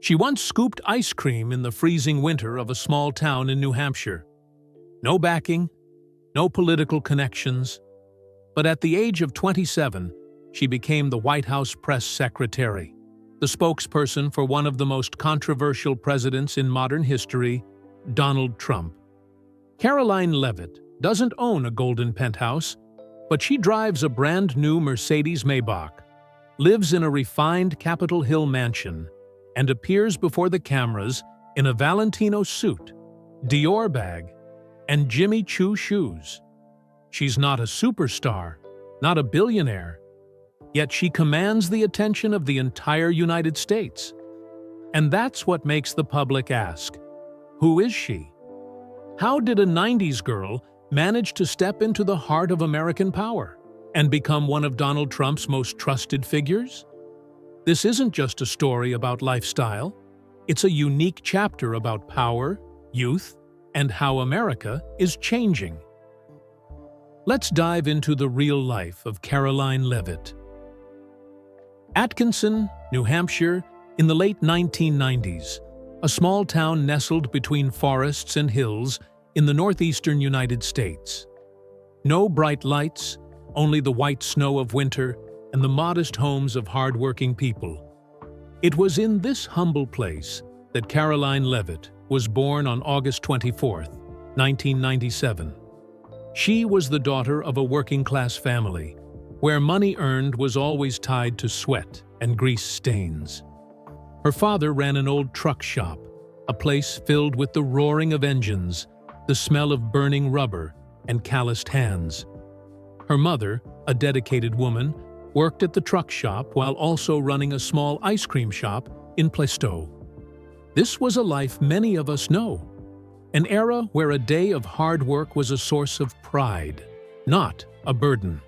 She once scooped ice cream in the freezing winter of a small town in New Hampshire. No backing, no political connections. But at the age of 27, she became the White House press secretary, the spokesperson for one of the most controversial presidents in modern history, Donald Trump. Karoline Leavitt doesn't own a golden penthouse, but she drives a brand-new Mercedes Maybach, lives in a refined Capitol Hill mansion, and appears before the cameras in a Valentino suit, Dior bag, and Jimmy Choo shoes. She's not a superstar, not a billionaire, yet she commands the attention of the entire United States. And that's what makes the public ask, who is she? How did a 90s girl manage to step into the heart of American power and become one of Donald Trump's most trusted figures? This isn't just a story about lifestyle. It's a unique chapter about power, youth, and how America is changing. Let's dive into the real life of Karoline Leavitt. Atkinson, New Hampshire, in the late 1990s, a small town nestled between forests and hills in the northeastern United States. No bright lights, only the white snow of winter and the modest homes of hard-working people. It was in this humble place that Karoline Leavitt was born on August 24, 1997. She was the daughter of a working-class family, where money earned was always tied to sweat and grease stains. Her father ran an old truck shop, a place filled with the roaring of engines, the smell of burning rubber, and calloused hands. Her mother, a dedicated woman, worked at the truck shop while also running a small ice cream shop in Plaistow. This was a life many of us know, an era where a day of hard work was a source of pride, not a burden.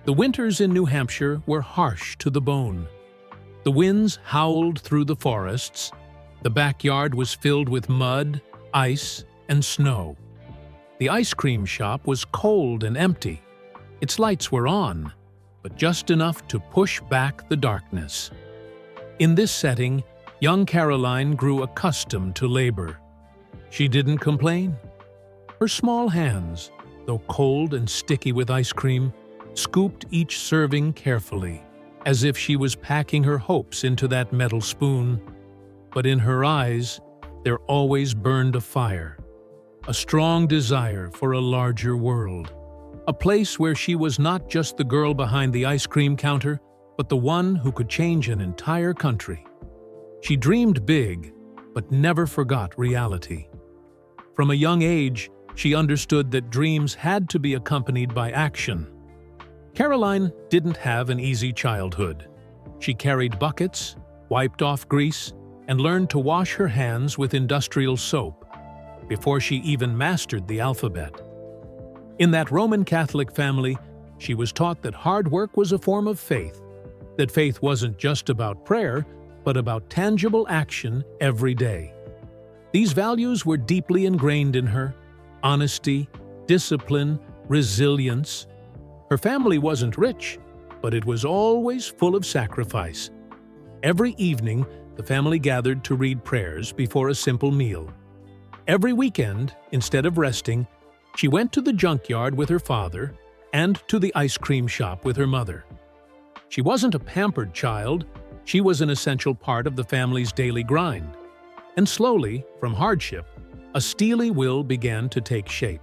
The winters in New Hampshire were harsh to the bone. The winds howled through the forests. The backyard was filled with mud, ice, and snow. The ice cream shop was cold and empty. Its lights were on, but just enough to push back the darkness. In this setting, young Karoline grew accustomed to labor. She didn't complain. Her small hands, though cold and sticky with ice cream, scooped each serving carefully, as if she was packing her hopes into that metal spoon. But in her eyes, there always burned a fire, a strong desire for a larger world, a place where she was not just the girl behind the ice cream counter, but the one who could change an entire country. She dreamed big, but never forgot reality. From a young age, she understood that dreams had to be accompanied by action. Karoline didn't have an easy childhood. She carried buckets, wiped off grease, and learned to wash her hands with industrial soap before she even mastered the alphabet. In that Roman Catholic family, she was taught that hard work was a form of faith, that faith wasn't just about prayer, but about tangible action every day. These values were deeply ingrained in her: honesty, discipline, resilience. Her family wasn't rich, but it was always full of sacrifice. Every evening, the family gathered to read prayers before a simple meal. Every weekend, instead of resting, she went to the junkyard with her father and to the ice cream shop with her mother. She wasn't a pampered child. She was an essential part of the family's daily grind. And slowly, from hardship, a steely will began to take shape.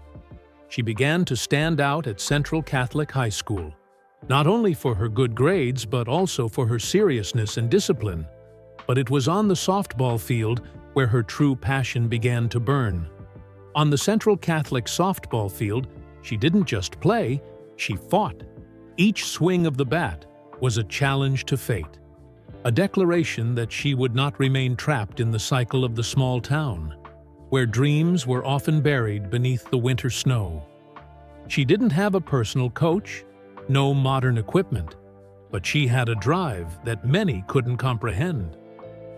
She began to stand out at Central Catholic High School, not only for her good grades but also for her seriousness and discipline. But it was on the softball field where her true passion began to burn. On the Central Catholic softball field, she didn't just play, she fought. Each swing of the bat was a challenge to fate, a declaration that she would not remain trapped in the cycle of the small town, where dreams were often buried beneath the winter snow. She didn't have a personal coach, no modern equipment, but she had a drive that many couldn't comprehend.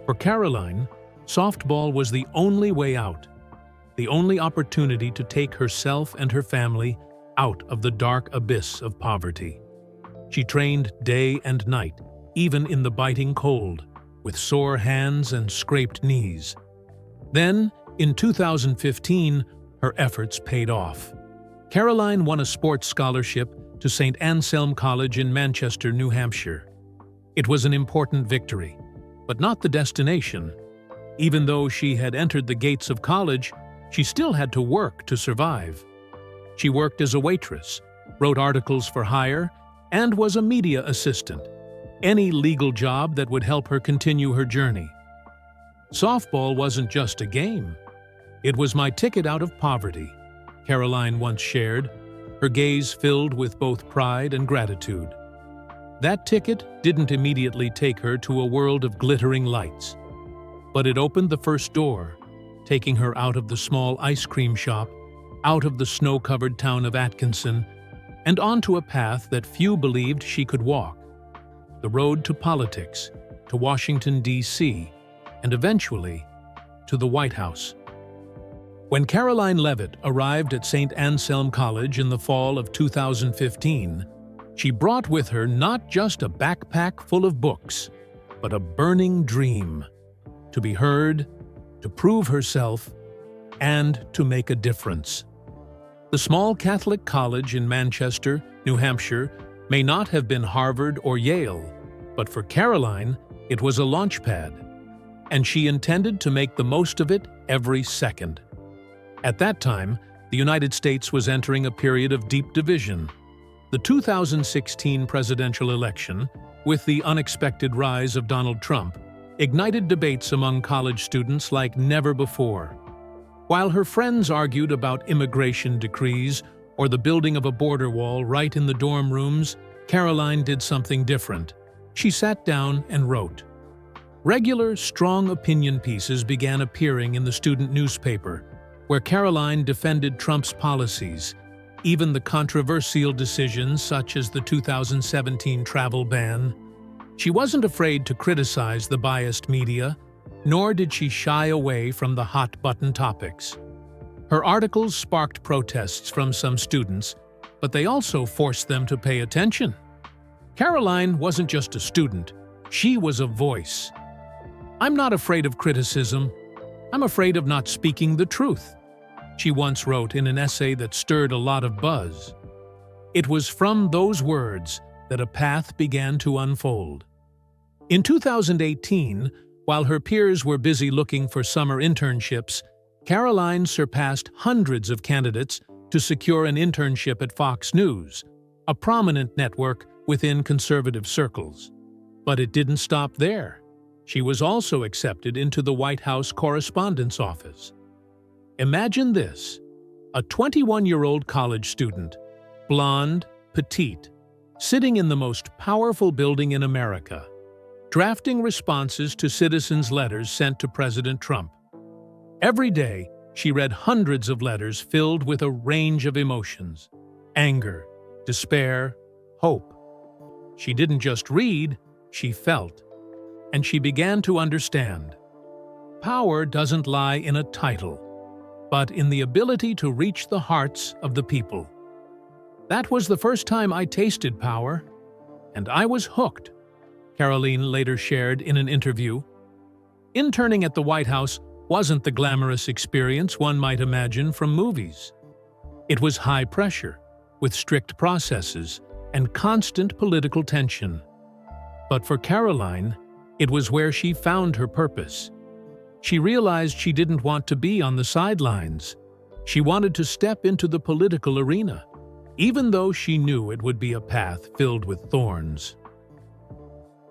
For Karoline, softball was the only way out, the only opportunity to take herself and her family out of the dark abyss of poverty. She trained day and night, even in the biting cold, with sore hands and scraped knees. Then, in 2015, her efforts paid off. Karoline won a sports scholarship to St. Anselm College in Manchester, New Hampshire. It was an important victory, but not the destination. Even though she had entered the gates of college, she still had to work to survive. She worked as a waitress, wrote articles for hire, and was a media assistant, any legal job that would help her continue her journey. Softball wasn't just a game. It was my ticket out of poverty, Karoline once shared, her gaze filled with both pride and gratitude. That ticket didn't immediately take her to a world of glittering lights, but it opened the first door, taking her out of the small ice cream shop, out of the snow-covered town of Atkinson, and onto a path that few believed she could walk. The road to politics, to Washington, D.C., and eventually to the White House. When Karoline Leavitt arrived at St. Anselm College in the fall of 2015, she brought with her not just a backpack full of books, but a burning dream: to be heard, to prove herself, and to make a difference. The small Catholic college in Manchester, New Hampshire, may not have been Harvard or Yale, but for Karoline, it was a launchpad, and she intended to make the most of it every second. At that time, the United States was entering a period of deep division. The 2016 presidential election, with the unexpected rise of Donald Trump, ignited debates among college students like never before. While her friends argued about immigration decrees or the building of a border wall right in the dorm rooms, Karoline did something different. She sat down and wrote. Regular, strong opinion pieces began appearing in the student newspaper, where Karoline defended Trump's policies, even the controversial decisions such as the 2017 travel ban. She wasn't afraid to criticize the biased media, nor did she shy away from the hot-button topics. Her articles sparked protests from some students, but they also forced them to pay attention. Karoline wasn't just a student, she was a voice. "I'm not afraid of criticism. I'm afraid of not speaking the truth," she once wrote in an essay that stirred a lot of buzz. It was from those words that a path began to unfold. In 2018, while her peers were busy looking for summer internships, Karoline surpassed hundreds of candidates to secure an internship at Fox News, a prominent network within conservative circles. But it didn't stop there. She was also accepted into the White House Correspondence Office. Imagine this: a 21-year-old college student, blonde, petite, sitting in the most powerful building in America, drafting responses to citizens' letters sent to President Trump. Every day, she read hundreds of letters filled with a range of emotions: anger, despair, hope. She didn't just read, she felt. And she began to understand. Power doesn't lie in a title, but in the ability to reach the hearts of the people. That was the first time I tasted power, and I was hooked, Karoline later shared in an interview. Interning at the White House wasn't the glamorous experience one might imagine from movies. It was high pressure, with strict processes and constant political tension. But for Karoline, it was where she found her purpose. She realized she didn't want to be on the sidelines. She wanted to step into the political arena, even though she knew it would be a path filled with thorns.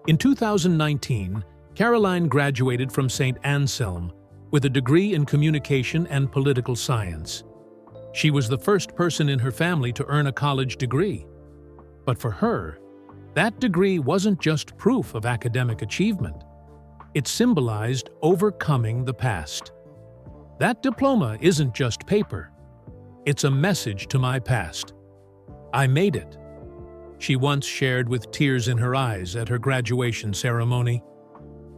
In 2019, Karoline graduated from St. Anselm with a degree in communication and political science. She was the first person in her family to earn a college degree. But for her, that degree wasn't just proof of academic achievement. It symbolized overcoming the past. That diploma isn't just paper. It's a message to my past. I made it, she once shared with tears in her eyes at her graduation ceremony.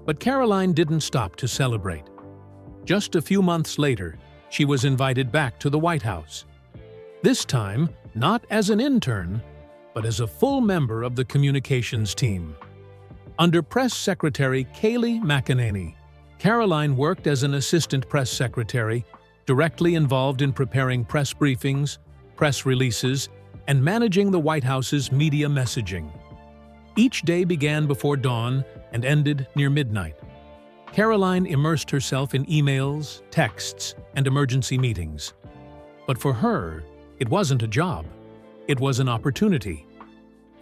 But Karoline didn't stop to celebrate. Just a few months later, she was invited back to the White House. This time, not as an intern, but as a full member of the communications team. Under Press Secretary Kayleigh McEnany, Karoline worked as an assistant press secretary, directly involved in preparing press briefings, press releases, and managing the White House's media messaging. Each day began before dawn and ended near midnight. Karoline immersed herself in emails, texts, and emergency meetings. But for her, it wasn't a job. It was an opportunity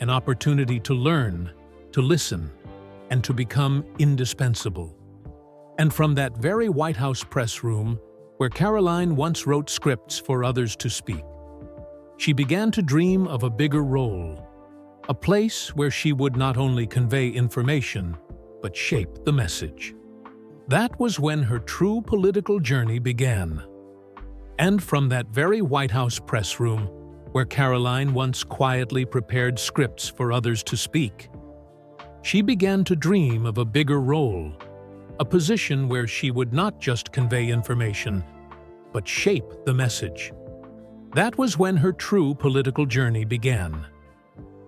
to learn, to listen, and to become indispensable. And from that very White House press room, where Karoline once wrote scripts for others to speak, she began to dream of a bigger role, a place where she would not only convey information, but shape the message. That was when her true political journey began. And from that very White House press room, where Karoline once quietly prepared scripts for others to speak, she began to dream of a bigger role, a position where she would not just convey information, but shape the message. That was when her true political journey began.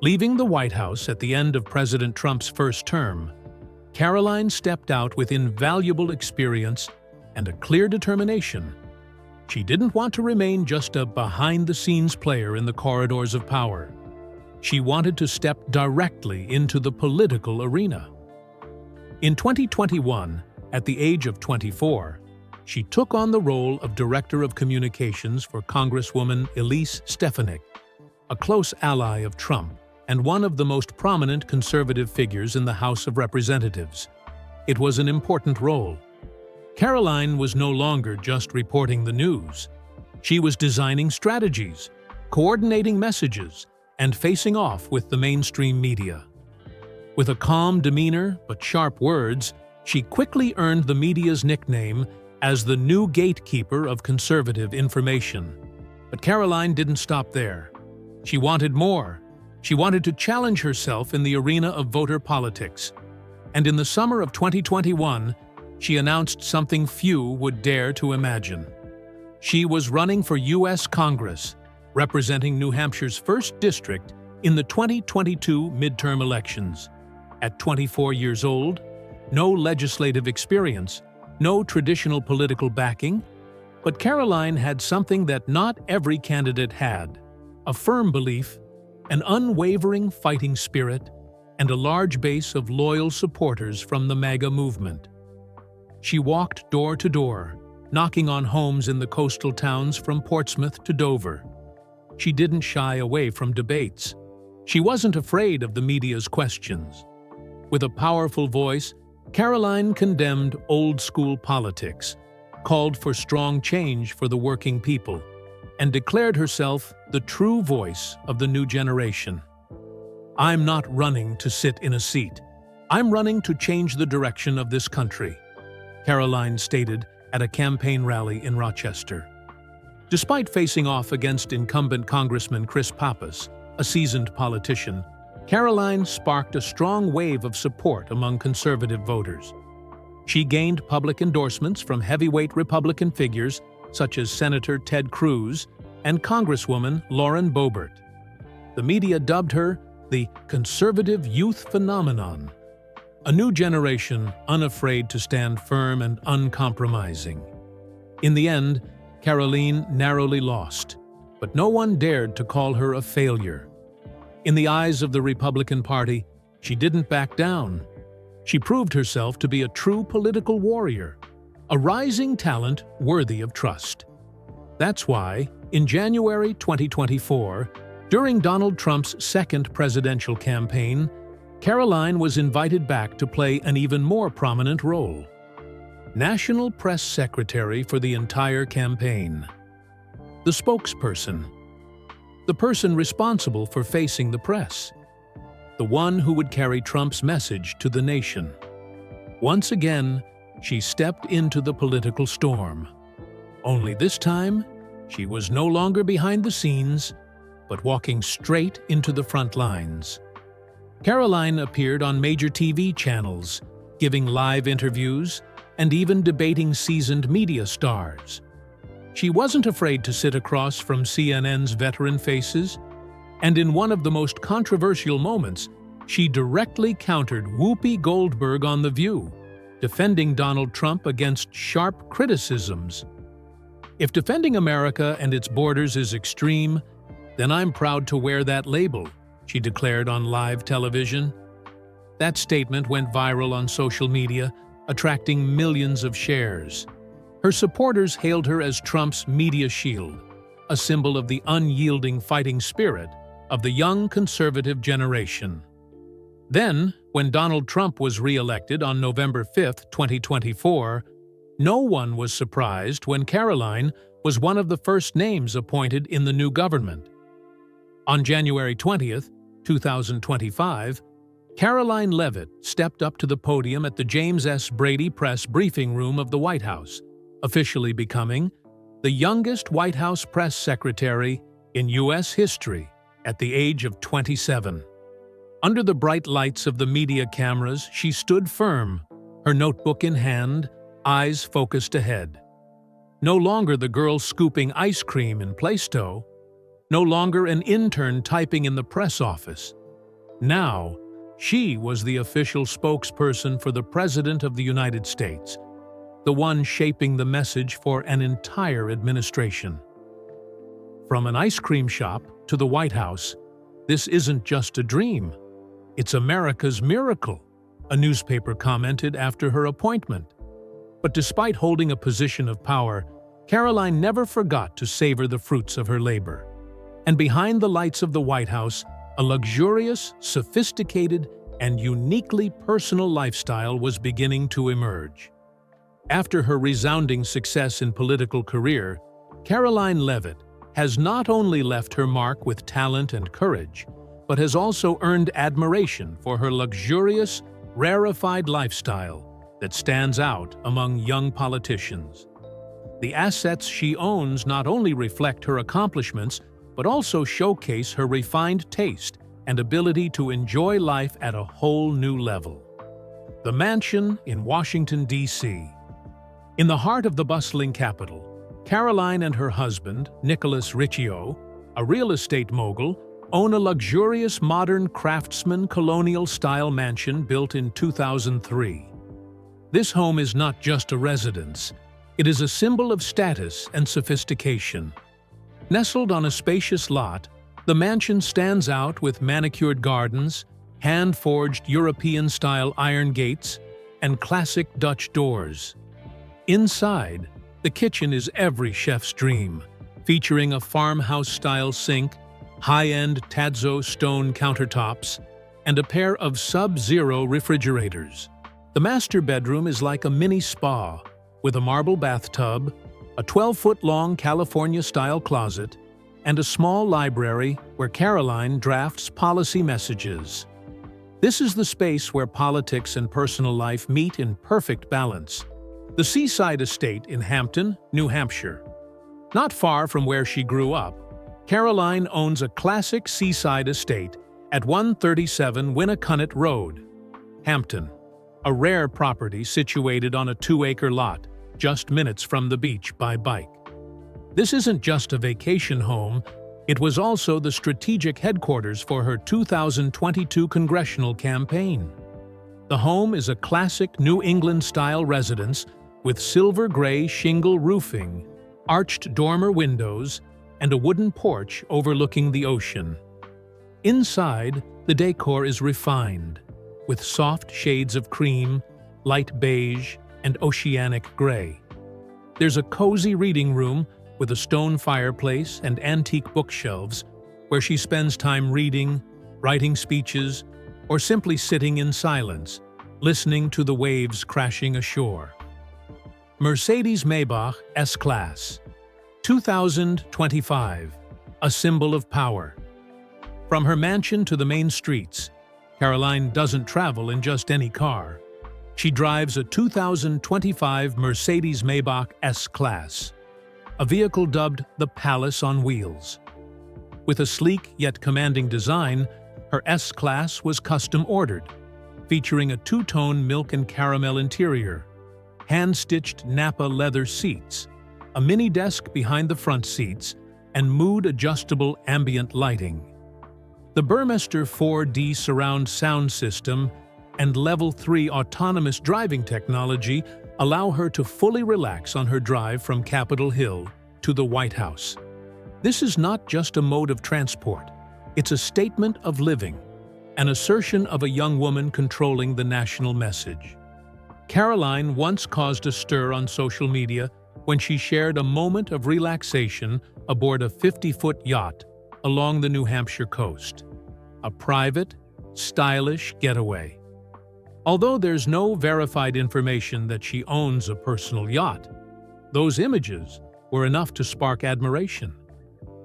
Leaving the White House at the end of President Trump's first term, Karoline stepped out with invaluable experience and a clear determination. She didn't want to remain just a behind-the-scenes player in the corridors of power. She wanted to step directly into the political arena. In 2021, at the age of 24, she took on the role of Director of Communications for Congresswoman Elise Stefanik, a close ally of Trump and one of the most prominent conservative figures in the House of Representatives. It was an important role. Karoline was no longer just reporting the news. She was designing strategies, coordinating messages, and facing off with the mainstream media. With a calm demeanor but sharp words, she quickly earned the media's nickname as the new gatekeeper of conservative information. But Karoline didn't stop there. She wanted more. She wanted to challenge herself in the arena of voter politics. And in the summer of 2021, she announced something few would dare to imagine. She was running for U.S. Congress, representing New Hampshire's 1st District in the 2022 midterm elections. At 24 years old, no legislative experience, no traditional political backing, but Karoline had something that not every candidate had: a firm belief, an unwavering fighting spirit, and a large base of loyal supporters from the MAGA movement. She walked door to door, knocking on homes in the coastal towns from Portsmouth to Dover. She didn't shy away from debates. She wasn't afraid of the media's questions. With a powerful voice, Karoline condemned old-school politics, called for strong change for the working people, and declared herself the true voice of the new generation. "I'm not running to sit in a seat. I'm running to change the direction of this country," Karoline stated at a campaign rally in Rochester. Despite facing off against incumbent Congressman Chris Pappas, a seasoned politician, Karoline sparked a strong wave of support among conservative voters. She gained public endorsements from heavyweight Republican figures such as Senator Ted Cruz and Congresswoman Lauren Boebert. The media dubbed her the conservative youth phenomenon, a new generation unafraid to stand firm and uncompromising. In the end, Karoline narrowly lost, but no one dared to call her a failure. In the eyes of the Republican Party, she didn't back down. She proved herself to be a true political warrior, a rising talent worthy of trust. That's why, in January 2024, during Donald Trump's second presidential campaign, Karoline was invited back to play an even more prominent role: National Press Secretary for the entire campaign. The spokesperson. The person responsible for facing the press. The one who would carry Trump's message to the nation. Once again, she stepped into the political storm. Only this time, she was no longer behind the scenes, but walking straight into the front lines. Karoline appeared on major TV channels, giving live interviews and even debating seasoned media stars. She wasn't afraid to sit across from CNN's veteran faces, and in one of the most controversial moments, she directly countered Whoopi Goldberg on The View, defending Donald Trump against sharp criticisms. "If defending America and its borders is extreme, then I'm proud to wear that label," she declared on live television. That statement went viral on social media, attracting millions of shares. Her supporters hailed her as Trump's media shield, a symbol of the unyielding fighting spirit of the young conservative generation. Then, when Donald Trump was re-elected on November 5, 2024, no one was surprised when Karoline was one of the first names appointed in the new government. On January 20, 2025, Karoline Leavitt stepped up to the podium at the James S. Brady Press briefing room of the White House, officially becoming the youngest White House press secretary in U.S. history at the age of 27. Under the bright lights of the media cameras, she stood firm, her notebook in hand, eyes focused ahead. No longer the girl scooping ice cream in Play-Doh, no longer an intern typing in the press office. Now, she was the official spokesperson for the President of the United States, the one shaping the message for an entire administration. From an ice cream shop to the White House, this isn't just a dream. It's America's miracle, a newspaper commented after her appointment. But despite holding a position of power, Karoline never forgot to savor the fruits of her labor. And behind the lights of the White House, a luxurious, sophisticated, and uniquely personal lifestyle was beginning to emerge. After her resounding success in political career, Karoline Leavitt has not only left her mark with talent and courage, but has also earned admiration for her luxurious, rarefied lifestyle that stands out among young politicians. The assets she owns not only reflect her accomplishments, but also showcase her refined taste and ability to enjoy life at a whole new level. The mansion in Washington, D.C. In the heart of the bustling capital, Karoline and her husband, Nicholas Riccio, a real estate mogul, own a luxurious modern craftsman colonial-style mansion built in 2003. This home is not just a residence, it is a symbol of status and sophistication. Nestled on a spacious lot, the mansion stands out with manicured gardens, hand-forged European-style iron gates, and classic Dutch doors. Inside, the kitchen is every chef's dream, featuring a farmhouse-style sink, high-end Tazzo stone countertops, and a pair of sub-zero refrigerators. The master bedroom is like a mini spa, with a marble bathtub, a 12-foot-long California-style closet, and a small library where Karoline drafts policy messages. This is the space where politics and personal life meet in perfect balance. The seaside estate in Hampton, New Hampshire. Not far from where she grew up, Karoline owns a classic seaside estate at 137 Winnacunnet Road, Hampton, a rare property situated on a 2-acre lot just minutes from the beach by bike. This isn't just a vacation home, it was also the strategic headquarters for her 2022 congressional campaign. The home is a classic New England-style residence with silver-gray shingle roofing, arched dormer windows, and a wooden porch overlooking the ocean. Inside, the decor is refined, with soft shades of cream, light beige, and oceanic gray. There's a cozy reading room with a stone fireplace and antique bookshelves where she spends time reading, writing speeches, or simply sitting in silence, listening to the waves crashing ashore. Mercedes-Maybach S-Class, 2025, a symbol of power. From her mansion to the main streets, Karoline doesn't travel in just any car. She drives a 2025 Mercedes-Maybach S-Class, a vehicle dubbed the Palace on Wheels. With a sleek yet commanding design, her S-Class was custom-ordered, featuring a two-tone milk and caramel interior, hand-stitched Napa leather seats, a mini desk behind the front seats, and mood-adjustable ambient lighting. The Burmester 4D surround sound system and Level 3 autonomous driving technology allow her to fully relax on her drive from Capitol Hill to the White House. This is not just a mode of transport, it's a statement of living, an assertion of a young woman controlling the national message. Karoline once caused a stir on social media when she shared a moment of relaxation aboard a 50-foot yacht along the New Hampshire coast. A private, stylish getaway. Although there's no verified information that she owns a personal yacht, those images were enough to spark admiration.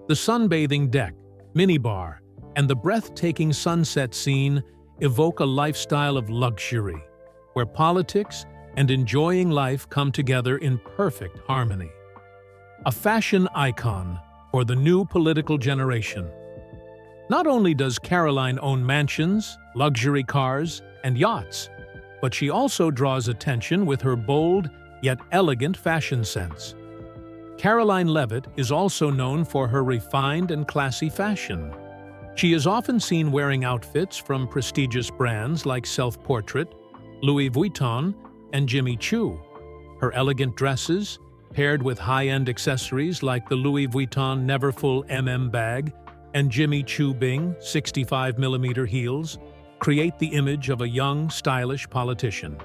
The sunbathing deck, minibar, and the breathtaking sunset scene evoke a lifestyle of luxury, where politics and enjoying life come together in perfect harmony. A fashion icon for the new political generation. Not only does Karoline own mansions, luxury cars, and yachts, but she also draws attention with her bold yet elegant fashion sense. Karoline Leavitt is also known for her refined and classy fashion. She is often seen wearing outfits from prestigious brands like Self Portrait, Louis Vuitton, and Jimmy Choo. Her elegant dresses, paired with high-end accessories like the Louis Vuitton Neverfull bag and Jimmy Choo Bing 65mm heels, create the image of a young, stylish politician.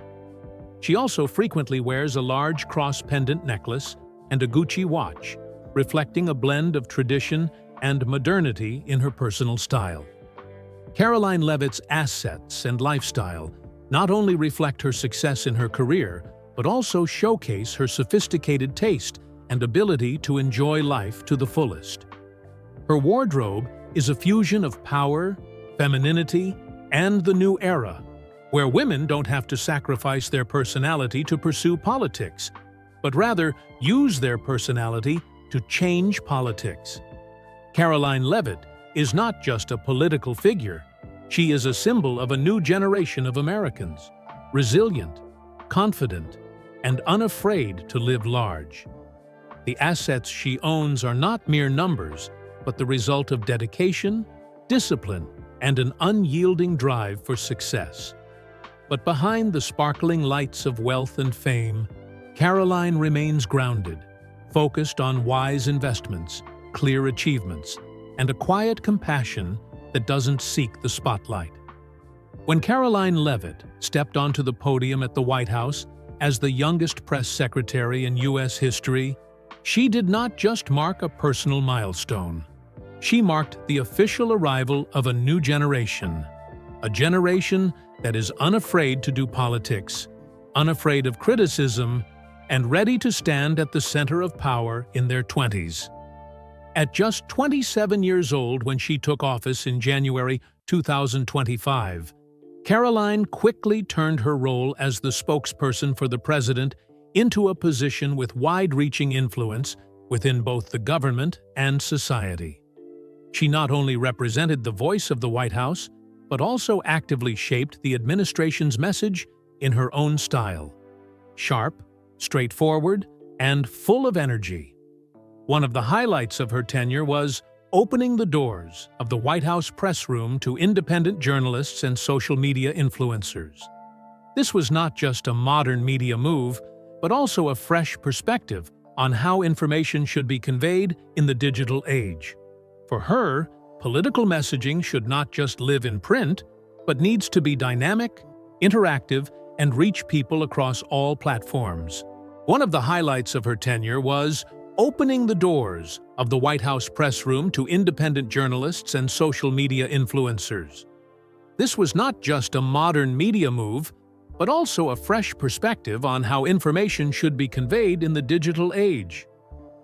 She also frequently wears a large cross-pendant necklace and a Gucci watch, reflecting a blend of tradition and modernity in her personal style. Karoline Leavitt's assets and lifestyle not only reflect her success in her career, but also showcase her sophisticated taste and ability to enjoy life to the fullest. Her wardrobe is a fusion of power, femininity, and the new era, where women don't have to sacrifice their personality to pursue politics, but rather use their personality to change politics. Karoline Leavitt is not just a political figure. She is a symbol of a new generation of Americans, resilient, confident, and unafraid to live large. The assets she owns are not mere numbers, but the result of dedication, discipline, and an unyielding drive for success. But behind the sparkling lights of wealth and fame, Karoline remains grounded, focused on wise investments, clear achievements, and a quiet compassion that doesn't seek the spotlight. When Karoline Leavitt stepped onto the podium at the White House as the youngest press secretary in U.S. history, she did not just mark a personal milestone. She marked the official arrival of a new generation, a generation that is unafraid to do politics, unafraid of criticism, and ready to stand at the center of power in their 20s. At just 27 years old when she took office in January 2025, Karoline quickly turned her role as the spokesperson for the president into a position with wide-reaching influence within both the government and society. She not only represented the voice of the White House, but also actively shaped the administration's message in her own style. Sharp, straightforward, and full of energy. One of the highlights of her tenure was opening the doors of the White House press room to independent journalists and social media influencers. This was not just a modern media move, but also a fresh perspective on how information should be conveyed in the digital age. For her, political messaging should not just live in print, but needs to be dynamic, interactive, and reach people across all platforms. One of the highlights of her tenure was opening the doors of the White House press room to independent journalists and social media influencers. This was not just a modern media move, but also a fresh perspective on how information should be conveyed in the digital age.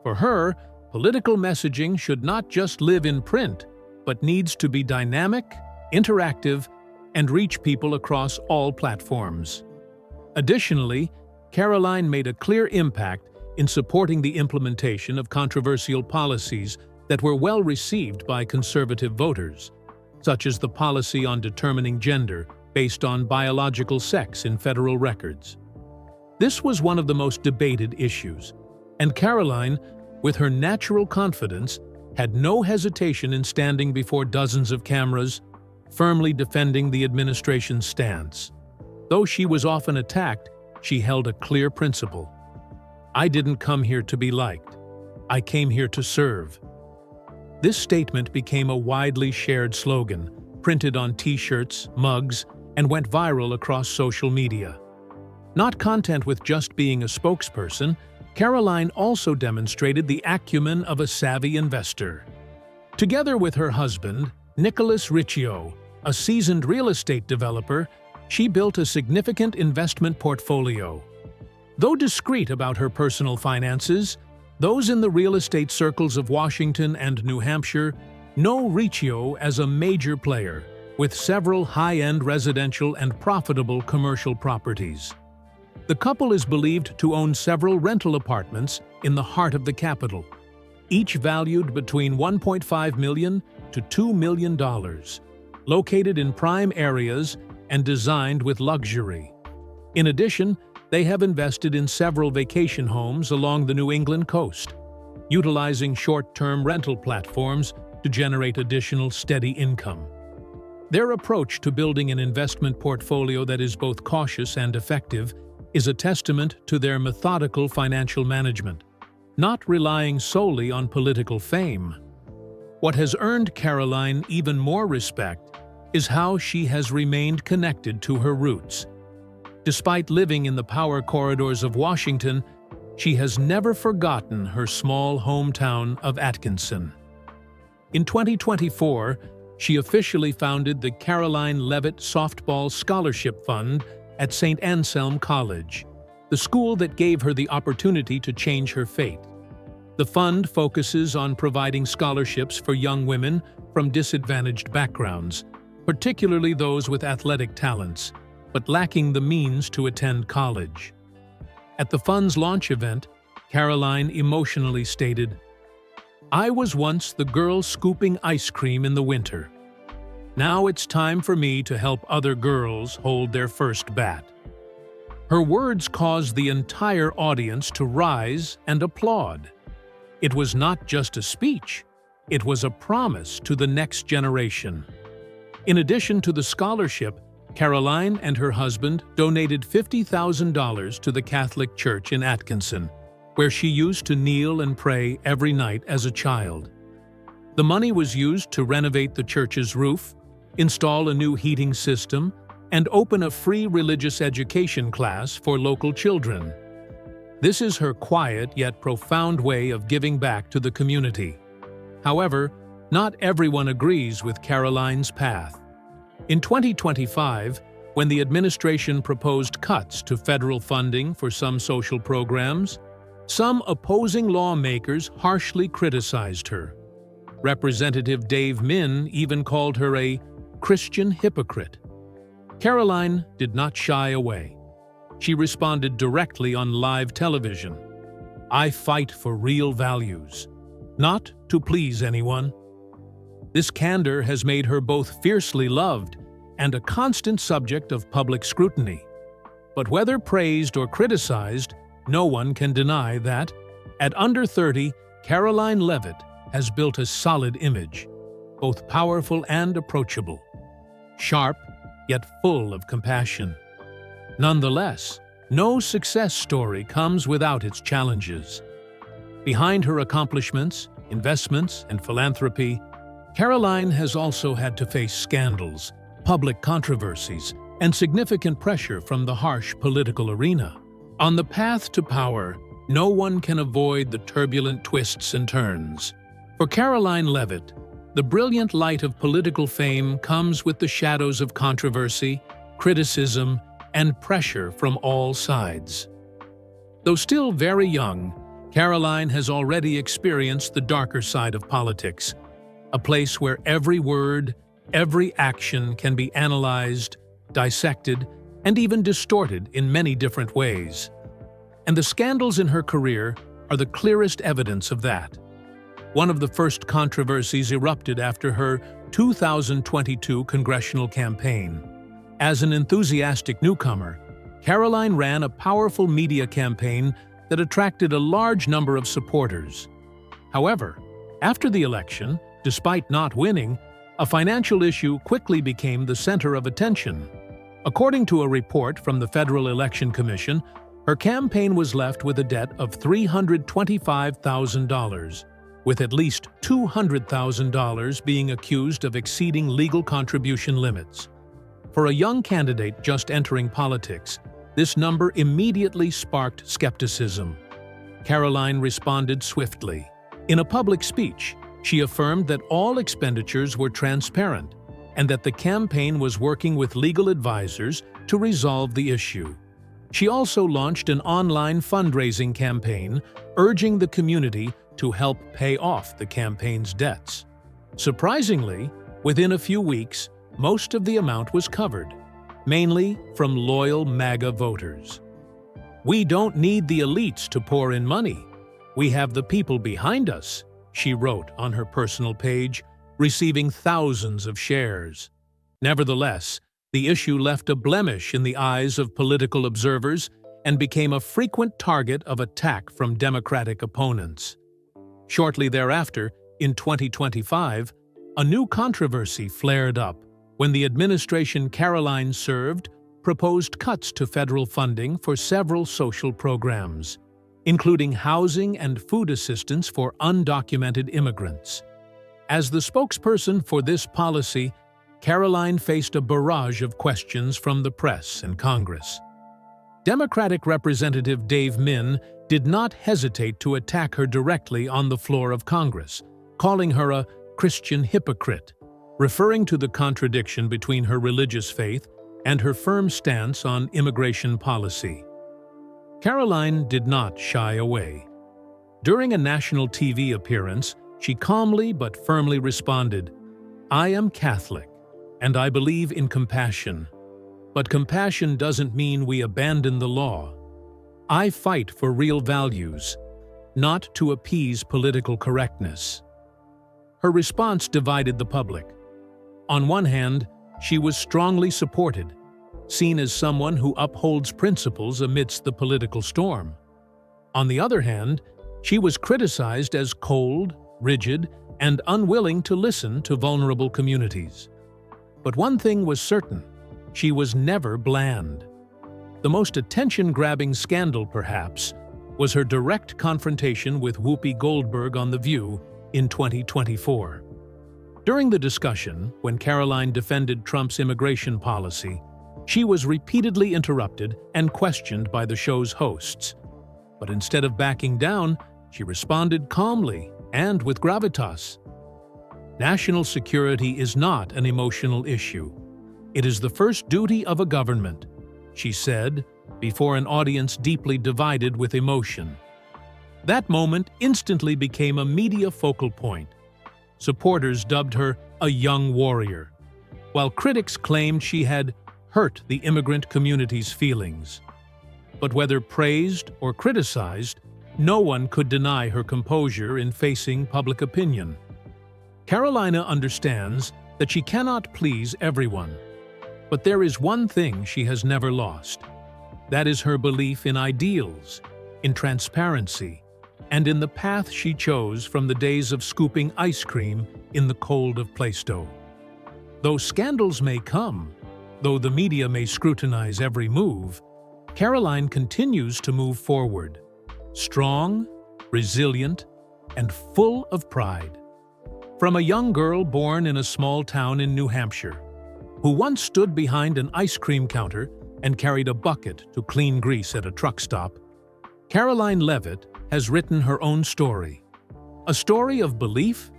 For her, political messaging should not just live in print, but needs to be dynamic, interactive, and reach people across all platforms. Additionally, Karoline made a clear impact in supporting the implementation of controversial policies that were well received by conservative voters, such as the policy on determining gender based on biological sex in federal records. This was one of the most debated issues, and Karoline, with her natural confidence, had no hesitation in standing before dozens of cameras, firmly defending the administration's stance. Though she was often attacked, she held a clear principle. "I didn't come here to be liked. I came here to serve." This statement became a widely shared slogan, printed on T-shirts, mugs, and went viral across social media. Not content with just being a spokesperson, Karoline also demonstrated the acumen of a savvy investor. Together with her husband, Nicholas Riccio, a seasoned real estate developer, she built a significant investment portfolio. Though discreet about her personal finances, those in the real estate circles of Washington and New Hampshire know Riccio as a major player, with several high-end residential and profitable commercial properties. The couple is believed to own several rental apartments in the heart of the capital, each valued between $1.5 million to $2 million, located in prime areas and designed with luxury. In addition, they have invested in several vacation homes along the New England coast, utilizing short-term rental platforms to generate additional steady income. Their approach to building an investment portfolio that is both cautious and effective is a testament to their methodical financial management, not relying solely on political fame. What has earned Karoline even more respect is how she has remained connected to her roots. Despite living in the power corridors of Washington, she has never forgotten her small hometown of Atkinson. In 2024, she officially founded the Karoline Leavitt Softball Scholarship Fund at St. Anselm College, the school that gave her the opportunity to change her fate. The fund focuses on providing scholarships for young women from disadvantaged backgrounds, particularly those with athletic talents, but lacking the means to attend college. At the fund's launch event, Karoline emotionally stated, "I was once the girl scooping ice cream in the winter. Now it's time for me to help other girls hold their first bat." Her words caused the entire audience to rise and applaud. It was not just a speech, it was a promise to the next generation. In addition to the scholarship, Karoline and her husband donated $50,000 to the Catholic Church in Atkinson, where she used to kneel and pray every night as a child. The money was used to renovate the church's roof, install a new heating system, and open a free religious education class for local children. This is her quiet yet profound way of giving back to the community. However, not everyone agrees with Karoline's path. In 2025, when the administration proposed cuts to federal funding for some social programs, some opposing lawmakers harshly criticized her. Representative Dave Min even called her a Christian hypocrite. Karoline did not shy away. She responded directly on live television. "I fight for real values, not to please anyone." This candor has made her both fiercely loved and a constant subject of public scrutiny. But whether praised or criticized, no one can deny that, at under 30, Karoline Leavitt has built a solid image, both powerful and approachable. Sharp, yet full of compassion. Nonetheless, no success story comes without its challenges. Behind her accomplishments, investments, and philanthropy, Karoline has also had to face scandals, public controversies, and significant pressure from the harsh political arena. On the path to power, no one can avoid the turbulent twists and turns. For Karoline Leavitt, the brilliant light of political fame comes with the shadows of controversy, criticism, and pressure from all sides. Though still very young, Karoline has already experienced the darker side of politics, a place where every word, every action can be analyzed, dissected, and even distorted in many different ways. And the scandals in her career are the clearest evidence of that. One of the first controversies erupted after her 2022 congressional campaign. As an enthusiastic newcomer, Karoline ran a powerful media campaign that attracted a large number of supporters. However, After the election, despite not winning, a financial issue quickly became the center of attention. According to a report from the Federal Election Commission, her campaign was left with a debt of $325,000, with at least $200,000 being accused of exceeding legal contribution limits. For a young candidate just entering politics, this number immediately sparked skepticism. Karoline responded swiftly. In a public speech, she affirmed that all expenditures were transparent and that the campaign was working with legal advisors to resolve the issue. She also launched an online fundraising campaign urging the community to help pay off the campaign's debts. Surprisingly, within a few weeks, most of the amount was covered, mainly from loyal MAGA voters. "We don't need the elites to pour in money. We have the people behind us," she wrote on her personal page, receiving thousands of shares. Nevertheless, the issue left a blemish in the eyes of political observers and became a frequent target of attack from Democratic opponents. Shortly thereafter, in 2025, a new controversy flared up when the administration Karoline served proposed cuts to federal funding for several social programs, including housing and food assistance for undocumented immigrants. As the spokesperson for this policy, Karoline faced a barrage of questions from the press and Congress. Democratic Representative Dave Min did not hesitate to attack her directly on the floor of Congress, calling her a Christian hypocrite, referring to the contradiction between her religious faith and her firm stance on immigration policy. Karoline did not shy away. During a national TV appearance, she calmly but firmly responded, "I am Catholic, and I believe in compassion. But compassion doesn't mean we abandon the law. I fight for real values, not to appease political correctness." Her response divided the public. On one hand, she was strongly supported, seen as someone who upholds principles amidst the political storm. On the other hand, she was criticized as cold, rigid, and unwilling to listen to vulnerable communities. But one thing was certain: she was never bland. The most attention-grabbing scandal, perhaps, was her direct confrontation with Whoopi Goldberg on The View in 2024. During the discussion, when Karoline defended Trump's immigration policy, she was repeatedly interrupted and questioned by the show's hosts. But instead of backing down, she responded calmly and with gravitas. "National security is not an emotional issue. It is the first duty of a government," she said, before an audience deeply divided with emotion. That moment instantly became a media focal point. Supporters dubbed her a young warrior, while critics claimed she had hurt the immigrant community's feelings. But whether praised or criticized, no one could deny her composure in facing public opinion. Karoline understands that she cannot please everyone. But there is one thing she has never lost. That is her belief in ideals, in transparency, and in the path she chose from the days of scooping ice cream in the cold of Plaistow. Though scandals may come, though the media may scrutinize every move, Karoline continues to move forward, strong, resilient, and full of pride. From a young girl born in a small town in New Hampshire, who once stood behind an ice cream counter and carried a bucket to clean grease at a truck stop, Karoline Leavitt has written her own story. A story of belief,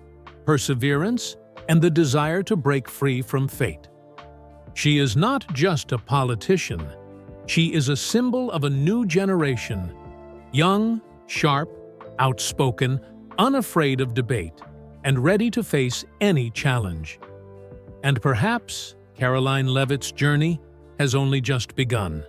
perseverance, and the desire to break free from fate. She is not just a politician. She is a symbol of a new generation, young, sharp, outspoken, unafraid of debate, and ready to face any challenge. And perhaps Karoline Leavitt's journey has only just begun.